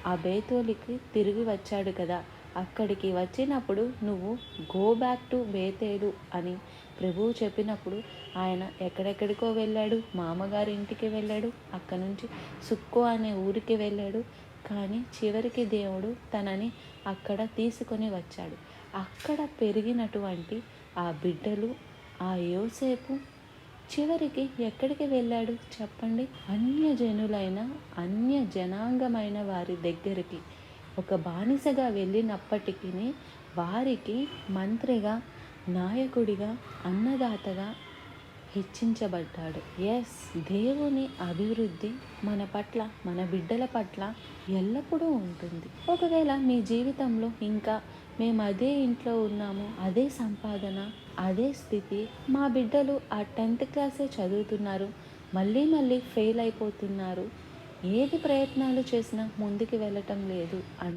ఆ బేతోలికి తిరిగి వచ్చాడు కదా! అక్కడికి వచ్చినప్పుడు నువ్వు గో బ్యాక్ టు బేతేలు అని ప్రభువు చెప్పినప్పుడు ఆయన ఎక్కడెక్కడికో వెళ్ళాడు. మామగారి ఇంటికి వెళ్ళాడు. అక్కడి నుంచి సుక్కో అనే ఊరికి వెళ్ళాడు. కానీ చివరికి దేవుడు తనని అక్కడ తీసుకొని వచ్చాడు. అక్కడ పెరిగినటువంటి ఆ బిడ్డలు, ఆ యోసేపు చివరికి ఎక్కడికి వెళ్ళాడు చెప్పండి? అన్యజనులైన అన్య జనాంగమైన వారి దగ్గరికి ఒక బానిసగా వెళ్ళినప్పటికీ వారికి మంత్రిగా, నాయకుడిగా, అన్నదాతగా హెచ్చించబడ్డాడు. ఎస్, దేవుని అభివృద్ధి మన పట్ల, మన బిడ్డల పట్ల ఎల్లప్పుడూ ఉంటుంది. ఒకవేళ మీ జీవితంలో ఇంకా మేము అదే ఇంట్లో ఉన్నాము, అదే సంపాదన, అదే స్థితి, మా బిడ్డలు ఆ 10th క్లాసే చదువుతున్నారు, మళ్ళీ మళ్ళీ ఫెయిల్ అయిపోతున్నారు, ఏది ప్రయత్నాలు చేసినా ముందుకు వెళ్ళటం లేదు అంటే